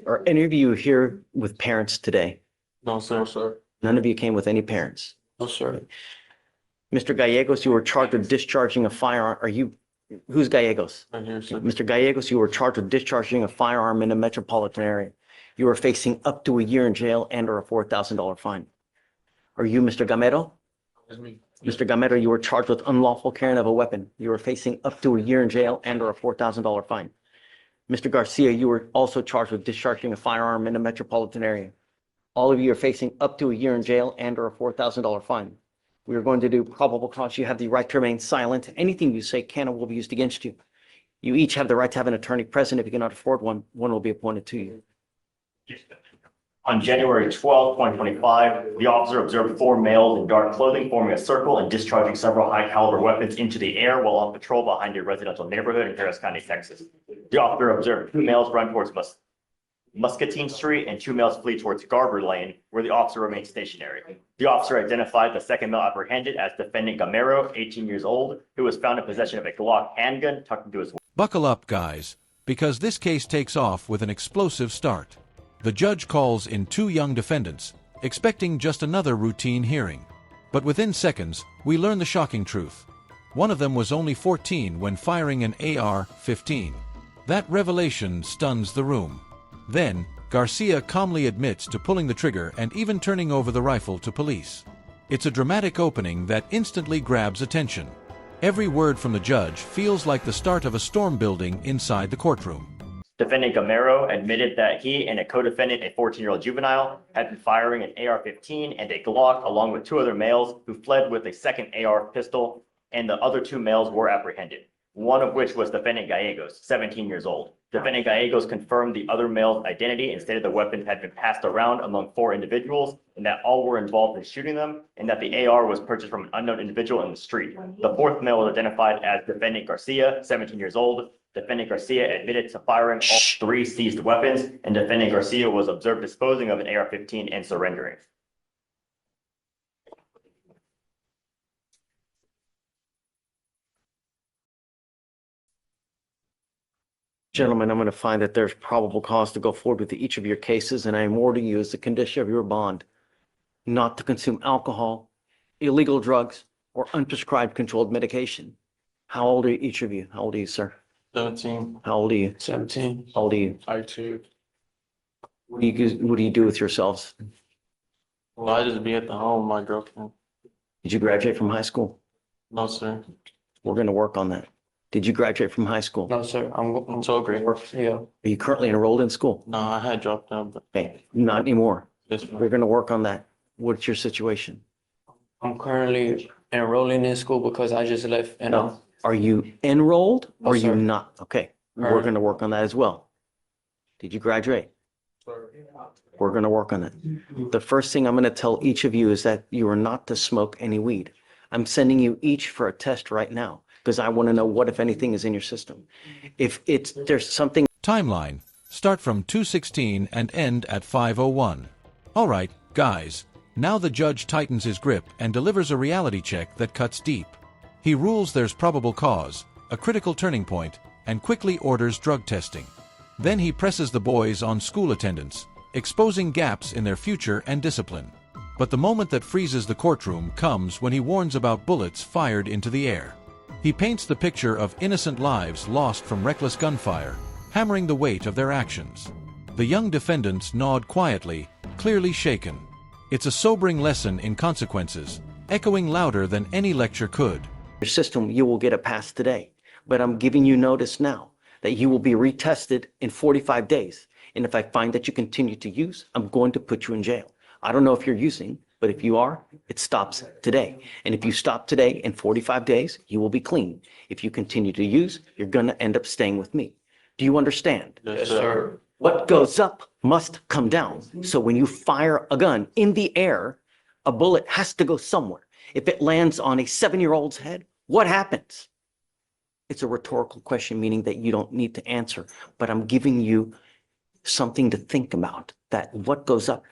Are any of you here with parents today? No, sir. No, sir. None of you came with any parents. No, sir. Mr. Gallegos, you were charged with discharging a firearm. Who's Gallegos? Right here, sir. Mr. Gallegos, you were charged with discharging a firearm in a metropolitan area. You are facing up to a year in jail and or a $4,000 fine. Are you Mr. Gamero? That's me. Mr. Gamero, you were charged with unlawful carrying of a weapon. You are facing up to a year in jail and or a $4,000 fine. Mr. Garcia, you were also charged with discharging a firearm in a metropolitan area. All of you are facing up to a year in jail and or a $4,000 fine. We are going to do probable cause. You have the right to remain silent. Anything you say can or will be used against you. You each have the right to have an attorney present. If you cannot afford one, one will be appointed to you. On January 12, 2025, the officer observed 4 males in dark clothing forming a circle and discharging several high-caliber weapons into the air while on patrol behind a residential neighborhood in Harris County, Texas. The officer observed 2 males run towards Muscatine Street and 2 males flee towards Garber Lane, where the officer remained stationary. The officer identified the second male apprehended as defendant Gamero, 18 years old, who was found in possession of a Glock handgun tucked into his. Buckle up, guys, because this case takes off with an explosive start. The judge calls in 2 young defendants, expecting just another routine hearing. But within seconds, we learn the shocking truth. One of them was only 14 when firing an AR-15. That revelation stuns the room. Then, Garcia calmly admits to pulling the trigger and even turning over the rifle to police. It's a dramatic opening that instantly grabs attention. Every word from the judge feels like the start of a storm building inside the courtroom. Defendant Gamero admitted that he and a co-defendant, a 14-year-old juvenile, had been firing an AR-15 and a Glock along with 2 other males who fled with a second AR pistol, and the other 2 males were apprehended, one of which was defendant Gallegos, 17 years old. Defendant Gallegos confirmed the other male's identity and stated the weapon had been passed around among 4 individuals and that all were involved in shooting them, and that the AR was purchased from an unknown individual in the street. The 4th male was identified as defendant Garcia, 17 years old. Defendant Garcia admitted to firing all 3 seized weapons, and defendant Garcia was observed disposing of an AR-15 and surrendering. Gentlemen, I'm going to find that there's probable cause to go forward with each of your cases, and I am ordering you as the condition of your bond not to consume alcohol, illegal drugs, or unprescribed controlled medication. How old are each of you? How old are you, sir? 17. How old are you? 17. How old are you? I too. What do you do with yourselves? Well, I just be at the home with my girlfriend. Did you graduate from high school? No, sir. We're going to work on that. Did you graduate from high school? No, sir. I'm so great. Yeah. Are you currently enrolled in school? No, I had dropped out, but Okay, not anymore. yes, We're going to work on that. What's your situation? I'm currently enrolling in school because I just left and No. Are you enrolled or are No, you sir. not? Okay, we're Current. going to work on that as well. Did you graduate? We're going to work on it. The first thing I'm going to tell each of you is that you are not to smoke any weed. I'm sending you each for a test right now because I want to know what, if anything, is in your system. If there's something. Timeline. Start from 2:16 and end at 5:01. All right, guys. Now the judge tightens his grip and delivers a reality check that cuts deep. He rules there's probable cause, a critical turning point, and quickly orders drug testing. Then he presses the boys on school attendance, exposing gaps in their future and discipline. But the moment that freezes the courtroom comes when he warns about bullets fired into the air. He paints the picture of innocent lives lost from reckless gunfire, hammering the weight of their actions. The young defendants nod quietly, clearly shaken. It's a sobering lesson in consequences, echoing louder than any lecture could. Your system, you will get a pass today, but I'm giving you notice now that you will be retested in 45 days. And if I find that you continue to use, I'm going to put you in jail. I don't know if you're using, but if you are, it stops today. And if you stop today, in 45 days, you will be clean. If you continue to use, you're going to end up staying with me. Do you understand? yes, sir. What goes up must come down. So when you fire a gun in the air, a bullet has to go somewhere. If it lands on a 7-year-old's head, what happens? It's a rhetorical question, meaning that you don't need to answer, but I'm giving you something to think about, that what goes up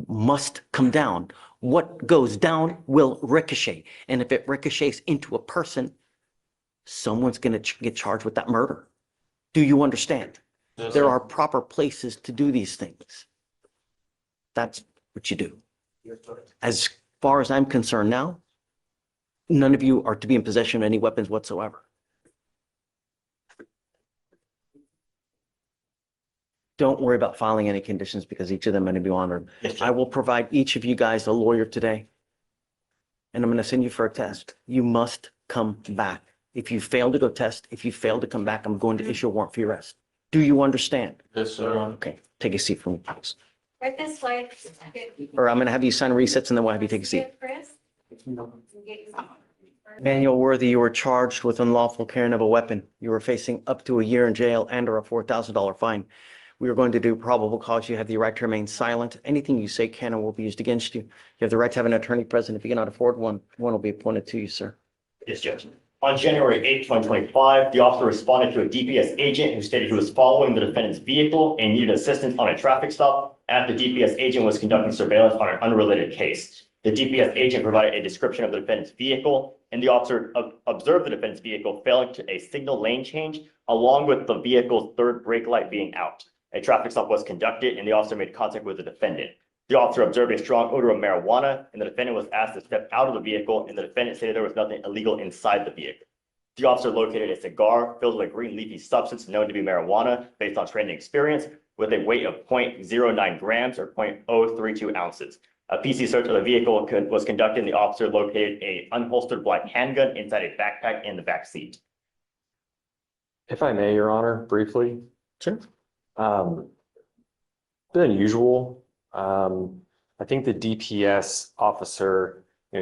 must come down. What goes down will ricochet. And if it ricochets into a person, someone's going to get charged with that murder. Do you understand? Yes, There sir. are proper places to do these things. That's what you do. As far as I'm concerned now, none of you are to be in possession of any weapons whatsoever. Don't worry about filing any conditions because each of them are going to be honored. Yes, I will provide each of you guys a lawyer today. And I'm going to send you for a test. You must come back. If you fail to go test, if you fail to come back, I'm going to issue a warrant for your arrest. Do you understand? Yes, sir. Okay, take a seat for me, please. Right this way. Or I'm going to have you sign resets and then we'll have you take a seat. Chris? Manuel Worthy, you were charged with unlawful carrying of a weapon. You are facing up to a year in jail and or a $4,000 fine. We are going to do probable cause. You have the right to remain silent. Anything you say can and will be used against you. You have the right to have an attorney present. If you cannot afford one, one will be appointed to you, sir. Yes, Judge. On January 8th, 2025, the officer responded to a DPS agent who stated he was following the defendant's vehicle and needed assistance on a traffic stop after the DPS agent was conducting surveillance on an unrelated case. The DPS agent provided a description of the defendant's vehicle, and the officer observed the defendant's vehicle failing to a signal lane change, along with the vehicle's third brake light being out. A traffic stop was conducted, and the officer made contact with the defendant. The officer observed a strong odor of marijuana, and the defendant was asked to step out of the vehicle, and the defendant stated there was nothing illegal inside the vehicle. The officer located a cigar filled with a green leafy substance known to be marijuana based on training experience with a weight of 0.09 grams or 0.032 ounces. A PC search of the vehicle was conducted, and the officer located a unholstered black handgun inside a backpack in the back seat. If I may, Your Honor, briefly. Sure. Bit unusual. I think the DPS officer, he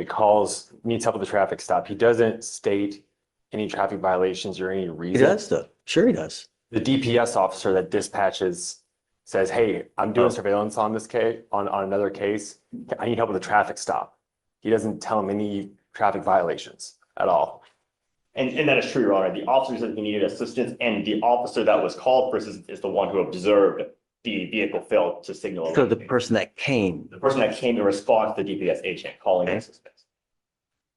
needs help with the traffic stop. He doesn't state any traffic violations or any He reason. does though. Sure he does. The DPS officer that dispatches says, hey, I'm doing surveillance on this case, on another case. I need help with a traffic stop. He doesn't tell him any traffic violations at all. And that is true, Your Honor. The officer said he needed assistance, and the officer that was called for assistance is the one who observed the vehicle fail to signal. So the person that came, The person that came in response to the DPS agent calling in assistance.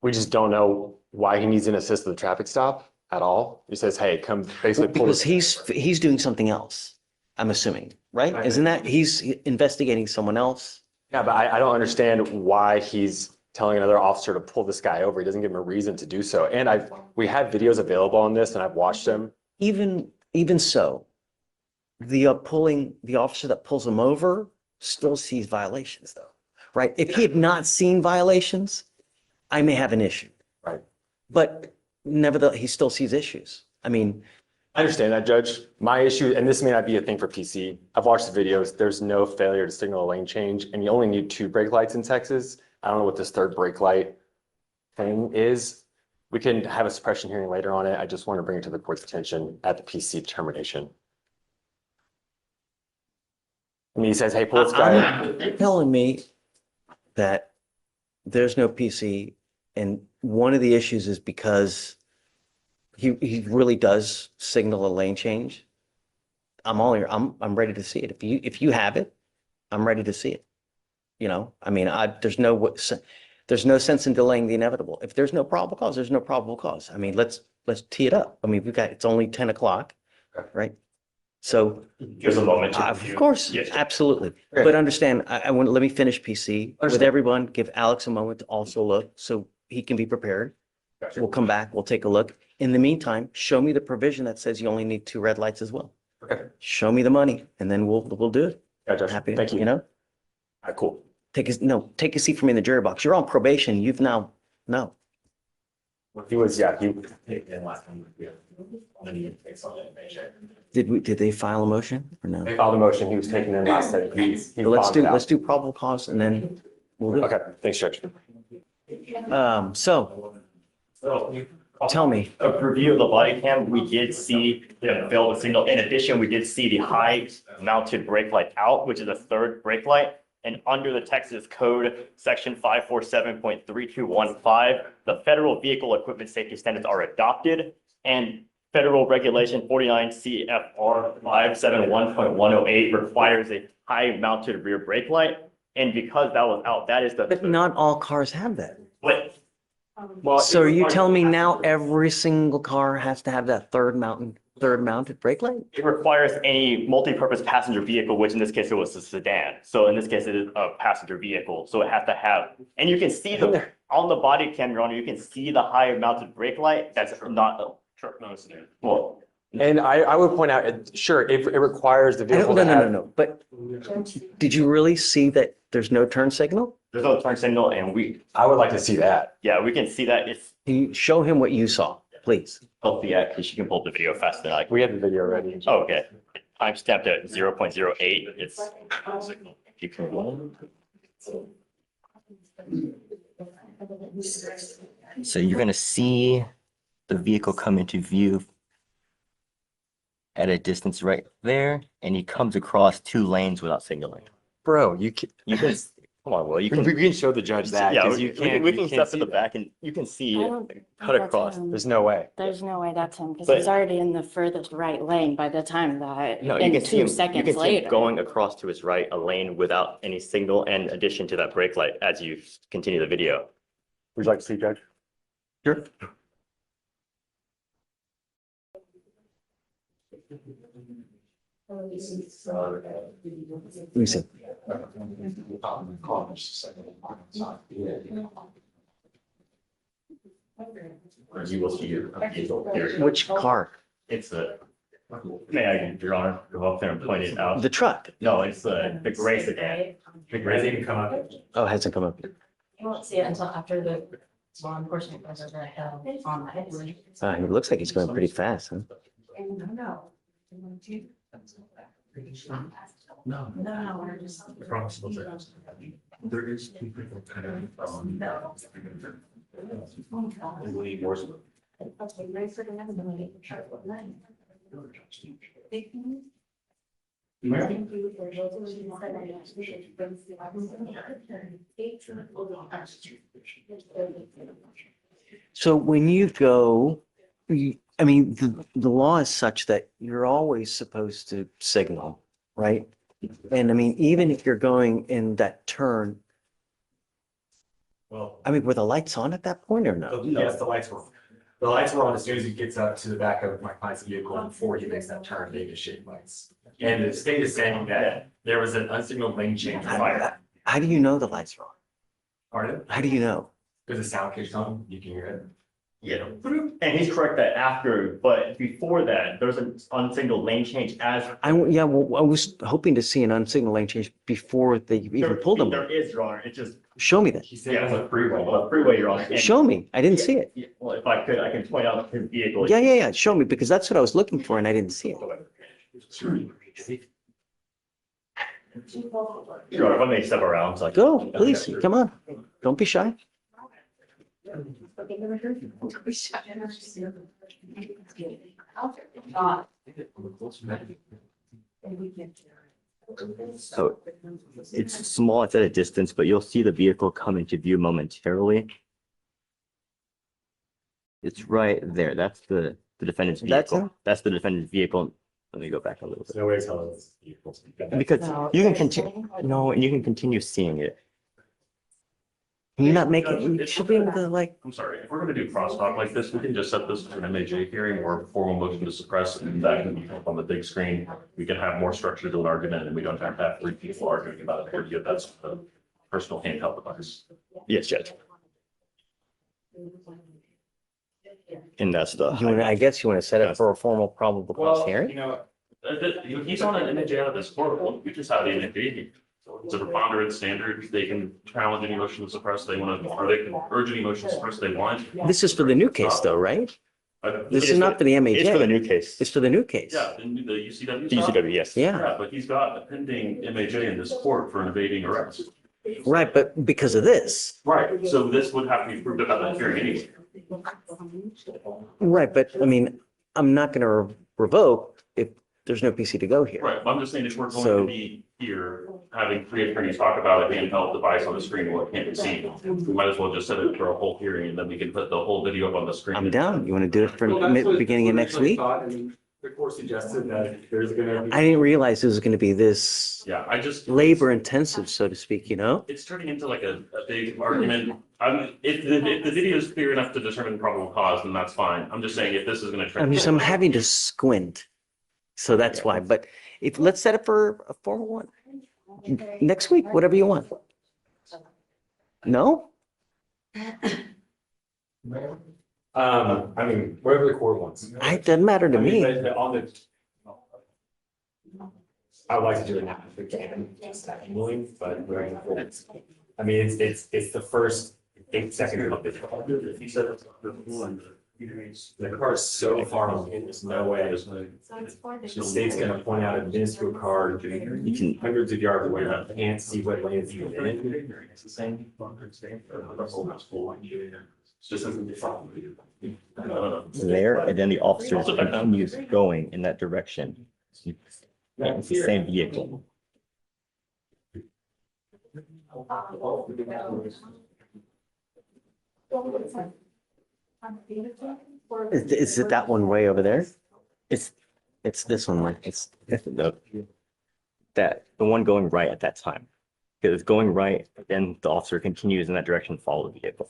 We just don't know why he needs an assist with the traffic stop at all. He says, hey, come basically pull because this. he's doing something else, I'm assuming, right? Isn't that, he's investigating someone else? Yeah, but I don't understand why he's telling another officer to pull this guy over. He doesn't give him a reason to do so. And we have videos available on this and I've watched them. Even so, the officer that pulls him over still sees violations though, right? If he had not seen violations, I may have an issue. Right. But nevertheless, he still sees issues. I mean, I understand that, Judge. My issue, and this may not be a thing for PC, I've watched the videos. There's no failure to signal a lane change, and you only need 2 brake lights in Texas. I don't know what this third brake light thing is. We can have a suppression hearing later on it. I just want to bring it to the court's attention at the PC determination. I mean, he says, hey, pull this guy. You're telling me that there's no PC, and one of the issues is because he really does signal a lane change. I'm all here. I'm ready to see it. If you have it, I'm ready to see it. You know, I mean, there's no sense in delaying the inevitable. If there's no probable cause, there's no probable cause. I mean, let's tee it up. I mean, it's only 10 o'clock, right? So Gives a moment to of review. course, Yes. absolutely. But understand, let me finish PC with Understand. everyone. Give Alex a moment to also look so he can be prepared. Gotcha. We'll come back. We'll take a look. In the meantime, show me the provision that says you only need 2 red lights as well. Okay. Show me the money and then we'll do it. Yeah, Judge. Happy, Thank you. you know, All right, cool. take a seat for me in the jury box. You're on probation. You've now, no. He was, yeah, he. Did they file a motion or no? They filed a motion. He was taken in last night. He So let's bonded out. let's do probable cause and then we'll do it. Okay, thanks, Judge. So tell me. A review of the body cam, we did see the failed signal. In addition, we did see the high mounted brake light out, which is a third brake light. And under the Texas Code, section 547.3215, the federal vehicle equipment safety standards are adopted, and federal regulation 49 CFR 571.108 requires a high mounted rear brake light. And because that was out, that is But the, not all cars have that. well, So are you telling me now every single car has to have that third mountain third mounted brake light? It requires any multi-purpose passenger vehicle, which in this case it was a sedan. So in this case, it is a passenger vehicle. So it has to have, and you can see on the body cam, Your Honor, you can see the high mounted brake light. That's not a truck, not a sedan. Well, And I would point out, sure, it requires the I don't, vehicle no, to no, no, have. no, but did you really see that there's no turn signal? there's no turn signal and I would like to see that. yeah, we can see that it's, Can you show him what you saw, please? yeah, because you can pull up the video faster than I can. We have the video ready. Oh, okay. Time stamped at 0.08. It's. You can- So you're gonna see the vehicle come into view at a distance right there, and he comes across 2 lanes without signaling. Bro, you can, You can, come on, Will, you can. we can show the judge that. Yeah, 'cause we you we can, can't- we you can can't step in see the that. back and you can see I it don't think cut that's across. him. There's no way. There's no way that's him because But- he's already in the furthest right lane by the time that, No, you and can see 2 him, you seconds can see him later. going across to his right, a lane without any signal and addition to that brake light as you continue the video. Would you like to see, Judge? Sure. Let me see. You will see your vehicle here. Which car? It's a, may I, Your Honor, go up there and point it out? The truck? No, it's the gray sedan. The gray sedan come up. Oh, it hasn't come up yet. You won't see it until after the law enforcement goes over the hill on that. It looks like he's going pretty fast, huh? No. No. No, we're just. There is two people kind of, Okay, ready for the next one? So when you go, I mean, the law is such that you're always supposed to signal, right? And I mean, even if you're going in that turn, Well, I mean, were the lights on at that point or no? yes, the lights were. The lights were on as soon as he gets up to the back of my client's vehicle before he makes that turn, they just shake lights. And the state is saying that there was an unsignaled lane change fire. How do you know the lights are on? Pardon? How do you know? Because the sound kicks on, you can hear it. Yeah, and he's correct that after, but before that, there's an unsignaled lane change as. Yeah, well, I was hoping to see an unsignaled lane change before they even pulled them. There is, Your Honor, it just, Show me that. He said it was a freeway. well, freeway, Your Honor. and- Show me. I didn't see it. Yeah, well, if I could, I can point out his vehicle. Yeah. Show me because that's what I was looking for and I didn't see it. Your Honor, if I may step around, so I can. Go, please. Come on. Don't be shy. So it's small, it's at a distance, but you'll see the vehicle come into view momentarily. It's right there. That's the defendant's That's vehicle. him? That's the defendant's vehicle. Let me go back a little There's bit. no way to tell it's vehicles. Because you can continue, no, and you can continue seeing it. Can you not make it? You should be able to like, I'm sorry, if we're gonna do crosstalk like this, we can just set this to an MAJ hearing or a formal motion to suppress, and that can be up on the big screen. We can have more structure to an argument, and we don't have to have 3 people arguing about it, or that's a personal handheld device. Yes, Judge. And that's the. I guess you want to set it for a formal probable cause hearing? He's on an MAJ out of this court, we just have the MAJ. So it's a preponderance standard, they can challenge any motion to suppress they want to, or they can urge any motion to suppress they want. This is for the new case though, right? This It is not for the It's for the MAJ. new case. It's for the new case. Yeah, and the UCW. The UCW, yes. Yeah, Yeah, but he's got a pending MAJ in this court for an evading arrest. right. But because of this, Right, so this would have to be proved about that hearing anyway. right. But I mean, I'm not going to revoke if there's no PC to go here. Right, but I'm just saying if we're going So- to be here, having 3 attorneys talk about a handheld device on the screen, what can't be seen, we might as well just set it for a whole hearing and then we can put the whole video up on the screen. I'm down. You want to do it for beginning of next week? The court suggested that there's gonna be. I didn't realize it was going to be this Yeah, I just. labor intensive, so to speak, you know? It's turning into like a big argument. If the video is clear enough to determine probable cause, then that's fine. I'm just saying if this is gonna. I'm having to squint. So that's why, but if, let's set it for a 401. Next week, whatever you want. No? I mean, whatever the court wants. It doesn't matter to I mean, me. but on the. I would like to do it now if we can, annually, but I mean, it's the first 8 seconds of the car is so far on, there's no way. The state's gonna point out a minuscule car, hundreds of yards away, you can't see what lane it's in. It's the same. There, and then the officer continues going in that direction. It's the same vehicle. Is it that one way over there? It's this one, like, it's, The one going right at that time. Because it's going right, then the officer continues in that direction, follow the vehicle.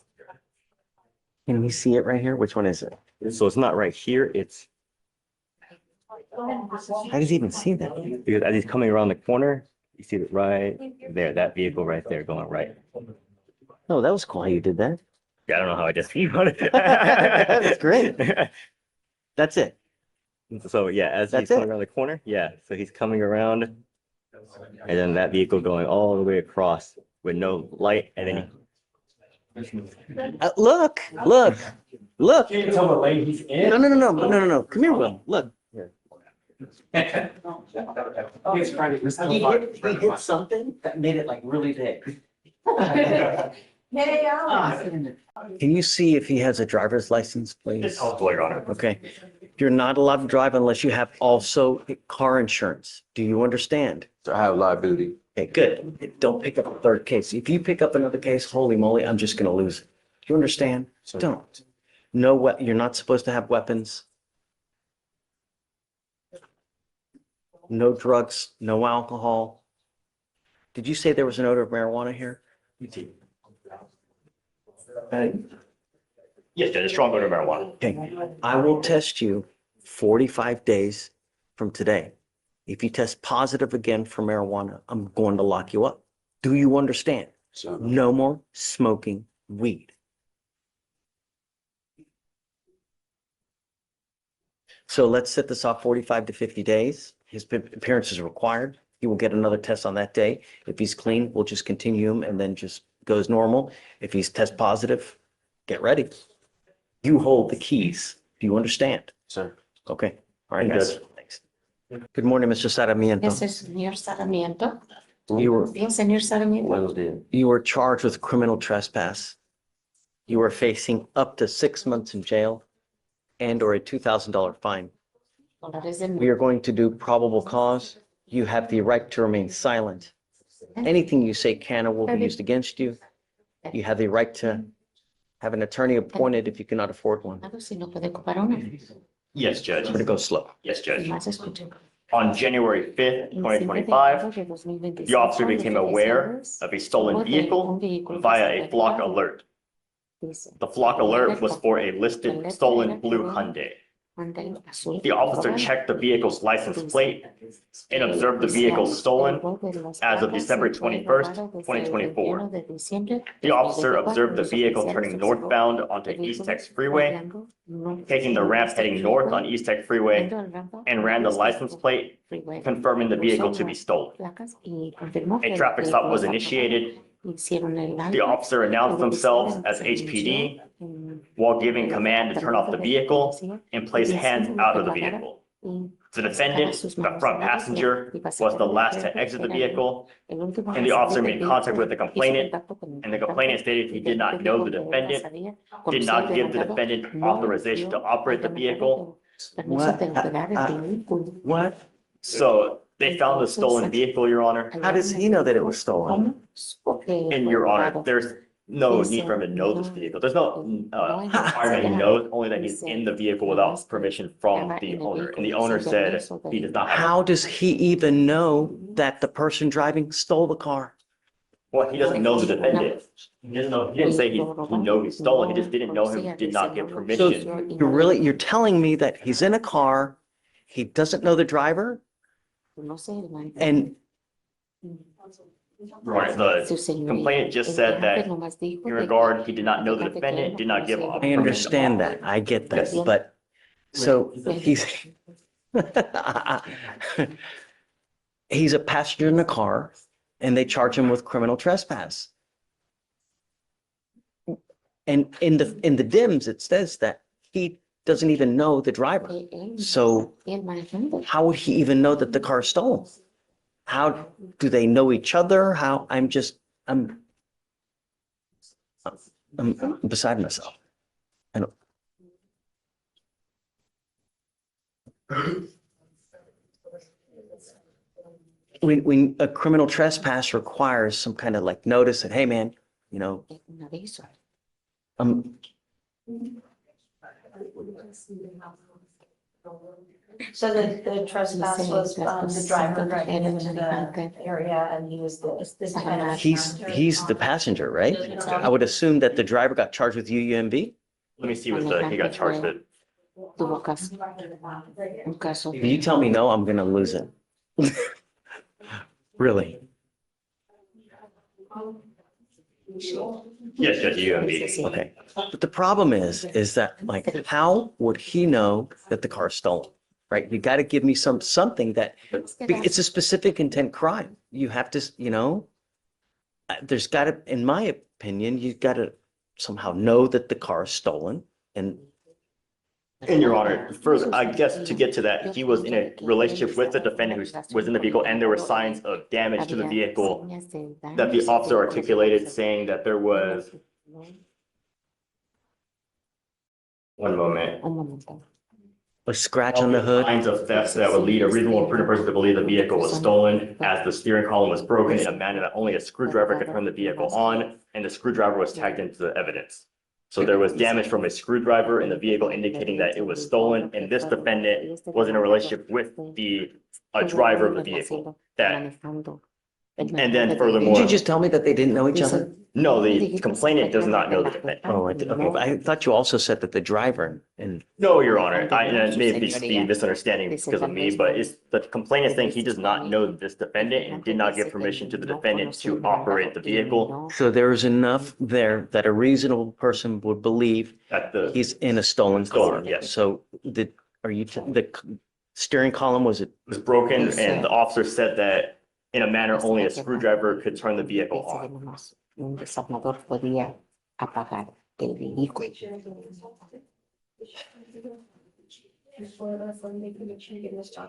can we see it right here? Which one is it? So it's not right here, it's How does he even see that? because as he's coming around the corner, you see it right there, that vehicle right there going right. No, that was cool how you did that. Yeah, I don't know how I just about it. That's great. That's it. So yeah, as That's he's coming it. around the corner, yeah, so he's coming around and then that vehicle going all the way across with no light and then Look. Can't tell what lane he's in. No. Come here, Will. Look. He hit something that made it like really big. Can you see if he has a driver's license, please? Your Honor. Okay. You're not allowed to drive unless you have also car insurance. Do you understand? So I have liability. Okay, good. Don't pick up a third case. If you pick up another case, holy moly, I'm just gonna lose it. Do you understand? Don't. No, you're not supposed to have weapons. No drugs, no alcohol. Did you say there was an odor of marijuana here? Yes, Judge, a strong odor of marijuana. Okay, I will test you 45 days from today. If you test positive again for marijuana, I'm going to lock you up. Do you understand? So No more smoking weed. So let's set this off 45 to 50 days. His appearance is required. He will get another test on that day. If he's clean, we'll just continue him and then just goes normal. If he's test positive, get ready. You hold the keys. Do you understand? sir. Okay. All right, guys. Thanks. Good morning, Mr. Sarmiento. Ese señor Sarmiento. You were, Bien, señor Sarmiento. Buenos días. you were charged with criminal trespass. You are facing up to 6 months in jail and or a $2,000 fine. Dólares de We are going to do probable cause. You have the right to remain silent. Anything you say can or will be used against you. You have the right to have an attorney appointed if you cannot afford one. multa. Si no puede ocupar una. Yes, Judge. I'm going to go slow. Yes, Judge. Más escuchen. On January 5th, 2025, the officer became aware of a stolen vehicle via a flock alert. The flock alert was for a listed stolen blue Hyundai. The officer checked the vehicle's license plate and observed the vehicle stolen as of December 21st, 2024. The officer observed the vehicle turning northbound onto East Tex Freeway, taking the ramp heading north on East Tex Freeway, and ran the license plate, confirming the vehicle to be stolen. A traffic stop was initiated. The officer announced themselves as HPD while giving command to turn off the vehicle and place hands out of the vehicle. The defendant, the front passenger, was the last to exit the vehicle, and the officer made contact with the complainant, and the complainant stated he did not know the defendant, did not give the defendant authorization to operate the vehicle. What? So they found the stolen vehicle, Your Honor. How does he know that it was stolen? And Your Honor, there's no need for him to know this vehicle. There's no requirement he knows, only that he's in the vehicle without permission from the owner. And the owner said he does not have. How does he even know that the person driving stole the car? Well, he doesn't know the defendant. He doesn't know, he didn't say he know he stole it. He just didn't know him, did not get So permission. you're telling me that he's in a car, he doesn't know the driver, and Right, the complainant just said that in regard, he did not know the defendant, did not give. I understand that, I get that, but, so he's he's a passenger in a car, and they charge him with criminal trespass. And in the DIMS, it says that he doesn't even know the driver. So how would he even know that the car is stolen? How do they know each other? How, I'm beside myself. I don't. When a criminal trespass requires some kind of like notice that, hey, man, you know, So the trespass was the driver driving into the area and he was this kind of. he's the passenger, right? I would assume that the driver got charged with UUMV. Let me see what he got charged with. If you tell me no, I'm gonna lose it. Really? Yes, Judge UMB. Okay. But the problem is that like, how would he know that the car is stolen? Right? You got to give me something that, it's a specific intent crime. You have to, you know, there's got to, in my opinion, you've got to somehow know that the car is stolen. And Your Honor, further, I guess to get to that, he was in a relationship with the defendant who was in the vehicle, and there were signs of damage to the vehicle that the officer articulated, saying that there was. One moment. a scratch on the hood. Signs of theft that would lead a reasonable and prudent person to believe the vehicle was stolen, as the steering column was broken in a manner that only a screwdriver could turn the vehicle on, and the screwdriver was tagged into the evidence. So there was damage from a screwdriver in the vehicle indicating that it was stolen, and this defendant was in a relationship with the driver of the vehicle. And then furthermore. Did you just tell me that they didn't know each other? No, the complainant does not know the defendant. Oh, okay. But I thought you also said that the driver and. No, Your Honor, and it may be misunderstanding because of me, but it's the complainant saying he does not know this defendant and did not give permission to the defendant to operate the vehicle. So there is enough there that a reasonable person would believe That the he's in a stolen car. Stolen, yes. So the steering column, was it? was broken, and the officer said that in a manner only a screwdriver could turn the vehicle on. Un desarmador podía apagar el vehículo.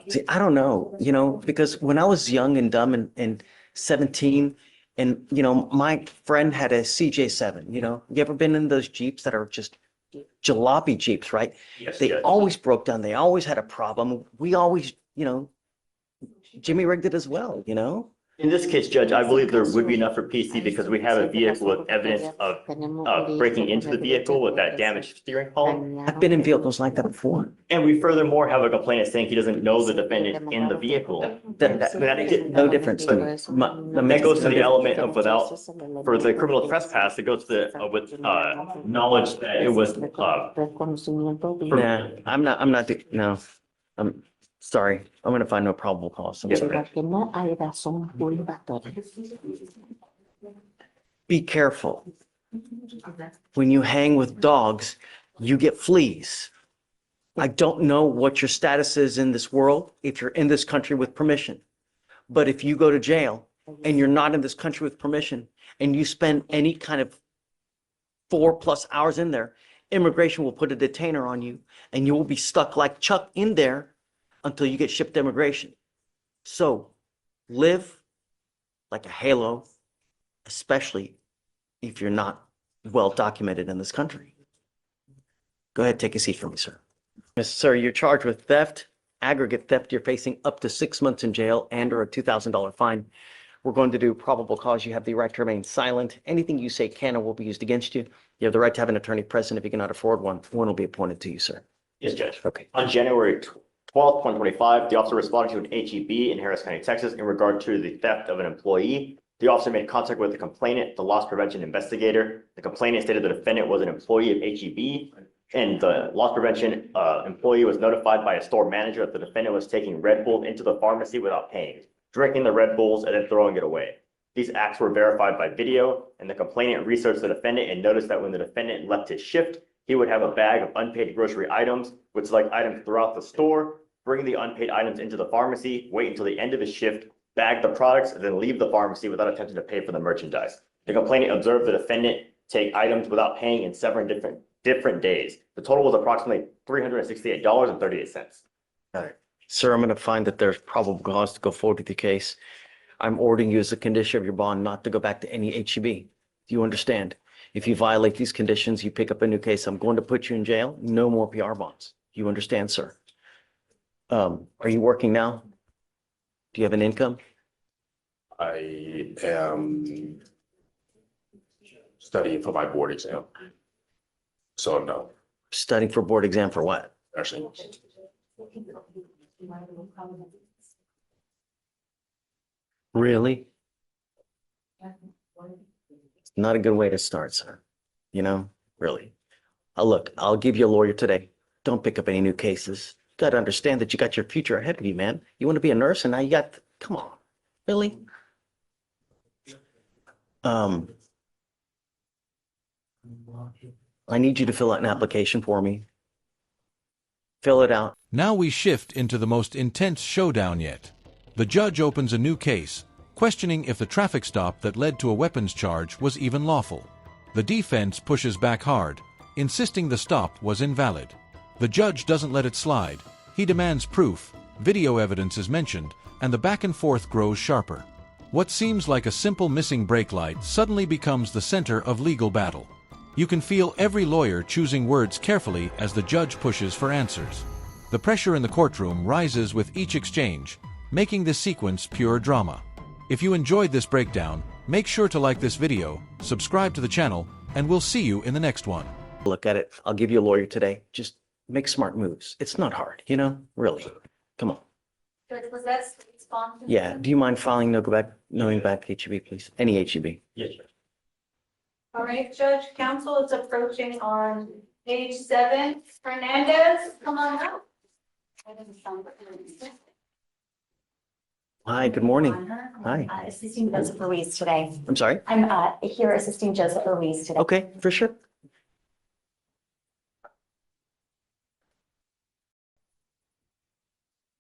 See, I don't know, you know, because when I was young and dumb and 17, and, you know, my friend had a CJ7, you know, you ever been in those Jeeps that are just jalopy Jeeps, right? Yes, They yes. always broke down. They always had a problem. We always, you know, Jimmy rigged it as well, you know? In this case, Judge, I believe there would be enough for PC because we have a vehicle with evidence of breaking into the vehicle with that damaged steering column. I've been in vehicles like that before. And we furthermore have a complainant saying he doesn't know the defendant in the vehicle. No difference to me. That goes to the element of without, for the criminal trespass, it goes to the, with, knowledge that it was, Nah, I'm not, no, I'm sorry. I'm gonna find no probable cause. I'm sorry. Porque no hay razón probatoria. Be careful. When you hang with dogs, you get fleas. I don't know what your status is in this world, if you're in this country with permission. But if you go to jail and you're not in this country with permission and you spend any kind of 4+ hours in there, immigration will put a detainer on you and you will be stuck like Chuck in there until you get shipped to immigration. So live like a halo, especially if you're not well documented in this country. Go ahead, take a seat for me, sir. Yes, sir, you're charged with theft, aggregate theft. You're facing up to 6 months in jail and or a $2,000 fine. We're going to do probable cause. You have the right to remain silent. Anything you say can and will be used against you. You have the right to have an attorney present. If you cannot afford one, one will be appointed to you, sir. Yes, Judge. Okay. On January 12th, 2025, the officer responded to an HEB in Harris County, Texas, in regard to the theft of an employee. The officer made contact with the complainant, the loss prevention investigator. The complainant stated the defendant was an employee of HEB, and the loss prevention employee was notified by a store manager that the defendant was taking Red Bull into the pharmacy without paying, drinking the Red Bulls, and then throwing it away. These acts were verified by video, and the complainant researched the defendant and noticed that when the defendant left his shift, he would have a bag of unpaid grocery items, which like items throughout the store, bring the unpaid items into the pharmacy, wait until the end of his shift, bag the products, and then leave the pharmacy without attempting to pay for the merchandise. The complainant observed the defendant take items without paying in 7 different days. The total was approximately $368.38. All right. Sir, I'm going to find that there's probable cause to go forward with the case. I'm ordering you as a condition of your bond not to go back to any HEB. Do you understand? If you violate these conditions, you pick up a new case, I'm going to put you in jail. No more PR bonds. Do you understand, sir? Are you working now? Do you have an income? I am studying for my board exam. So no, Studying for board exam for what? actually, Really? It's not a good way to start, sir. You know, really. Look, I'll give you a lawyer today. Don't pick up any new cases. You got to understand that you got your future ahead of you, man. You want to be a nurse and now you got, come on, really? I need you to fill out an application for me. Fill it out. Now we shift into the most intense showdown yet. The judge opens a new case, questioning if the traffic stop that led to a weapons charge was even lawful. The defense pushes back hard, insisting the stop was invalid. The judge doesn't let it slide. He demands proof, video evidence is mentioned, and the back and forth grows sharper. What seems like a simple missing brake light suddenly becomes the center of legal battle. You can feel every lawyer choosing words carefully as the judge pushes for answers. The pressure in the courtroom rises with each exchange, making this sequence pure drama. If you enjoyed this breakdown, make sure to like this video, subscribe to the channel, and we'll see you in the next one. Look at it. I'll give you a lawyer today. Just make smart moves. It's not hard, you know, really. Come on. Judge, was that sponsored? Yeah. Do you mind filing knowing back HEB, please? Any HEB. Yes, Judge. All right, Judge, counsel is approaching on page 7. Hernandez, come on up. Hi, good morning. Hi. Assisting Joseph Ruiz today. I'm sorry? I'm here assisting Joseph Ruiz today. Okay, for sure.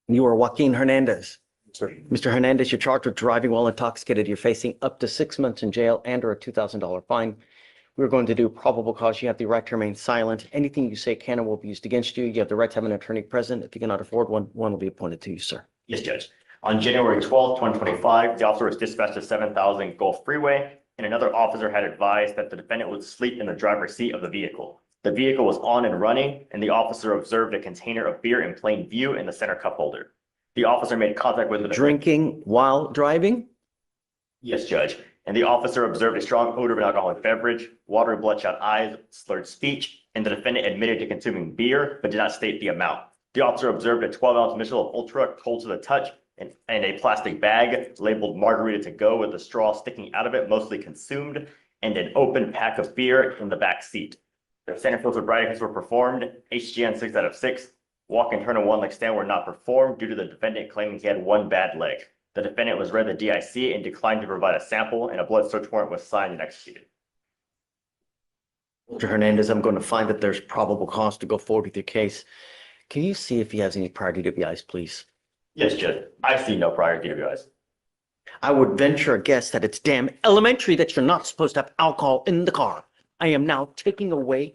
You are Joaquin Hernandez. sir. Mr. Hernandez, you're charged with driving while intoxicated. You're facing up to 6 months in jail and or a $2,000 fine. We're going to do probable cause. You have the right to remain silent. Anything you say can and will be used against you. You have the right to have an attorney present. If you cannot afford one, one will be appointed to you, sir. Yes, Judge. On January 12th, 2025, the officer was dispatched to 7000 Gulf Freeway, and another officer had advised that the defendant would sleep in the driver's seat of the vehicle. The vehicle was on and running, and the officer observed a container of beer in plain view in the center cup holder. The officer made contact with the Drinking while driving? Yes, Judge. And the officer observed a strong odor of an alcoholic beverage, watery bloodshot eyes, slurred speech, and the defendant admitted to consuming beer, but did not state the amount. The officer observed a 12-ounce Michelob Ultra cold to the touch and a plastic bag labeled Margarita to go with a straw sticking out of it, mostly consumed, and an open pack of beer in the back seat. The center field sobriety tests were performed, HGN 6 out of 6. Walk and turn and one leg stand were not performed due to the defendant claiming he had one bad leg. The defendant was read the DIC and declined to provide a sample, and a blood search warrant was signed and executed. Mr. Hernandez, I'm going to find that there's probable cause to go forward with your case. Can you see if he has any prior DWIs, please? Yes, Judge. I see no prior DWIs. I would venture a guess that it's damn elementary that you're not supposed to have alcohol in the car. I am now taking away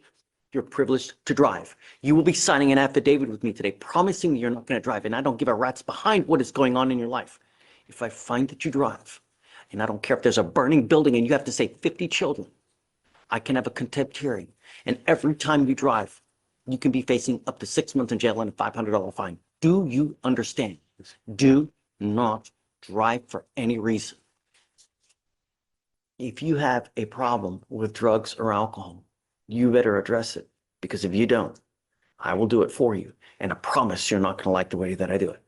your privilege to drive. You will be signing an affidavit with me today, promising you're not going to drive, and I don't give a rat's behind what is going on in your life. If I find that you drive, and I don't care if there's a burning building and you have to save 50 children, I can have a contempt hearing. And every time you drive, you can be facing up to 6 months in jail and a $500 fine. Do you understand? Do not drive for any reason. If you have a problem with drugs or alcohol, you better address it, because if you don't, I will do it for you. And I promise you're not going to like the way that I do it.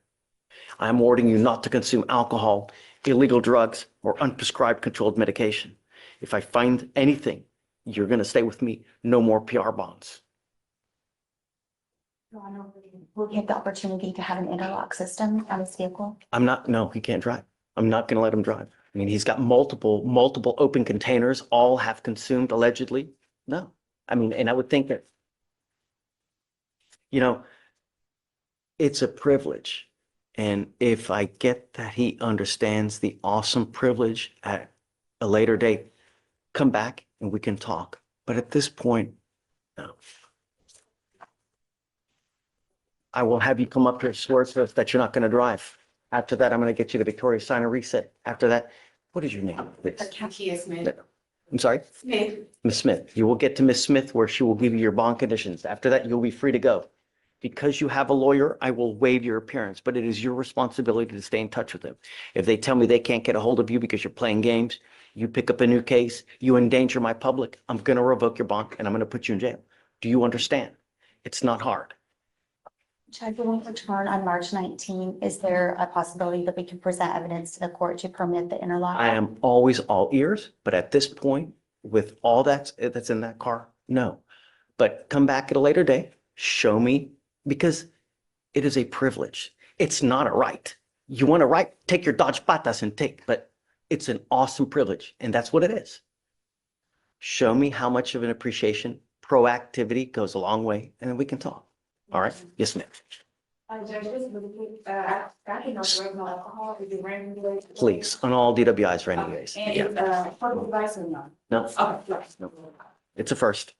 I'm ordering you not to consume alcohol, illegal drugs, or unprescribed controlled medication. If I find anything, you're going to stay with me. No more PR bonds. Your Honor, will we have the opportunity to have an interlock system on this vehicle? No, he can't drive. I'm not going to let him drive. I mean, he's got multiple open containers, all have consumed allegedly. No, I mean, and I would think that, it's a privilege. And if I get that he understands the awesome privilege at a later date, come back and we can talk. But at this point, no. I will have you come up here, swear to us that you're not going to drive. After that, I'm going to get you the Victoria sign and reset. After that, what is your name, please? Kia Smith. I'm sorry? Smith. Ms. Smith. You will get to Ms. Smith where she will give you your bond conditions. After that, you'll be free to go. Because you have a lawyer, I will waive your appearance, but it is your responsibility to stay in touch with them. If they tell me they can't get a hold of you because you're playing games, you pick up a new case, you endanger my public, I'm going to revoke your bond and I'm going to put you in jail. Do you understand? It's not hard. Judge, when we return on March 19, is there a possibility that we can present evidence to the court to permit the interlock? I am always all ears, but at this point, with all that's in that car, no. But come back at a later day, show me, because it is a privilege. It's not a right. You want a right, take your Dodge Patas and take, but it's an awesome privilege, and that's what it is. Show me how much of an appreciation, proactivity goes a long way, and then we can talk. All right? Yes, ma'am. Judge, just really quick, I can know drug, no alcohol, is it randomly? Please, on all DWIs for any days. And Yeah. it's, portable device or not? No, Okay, right. no. It's a first.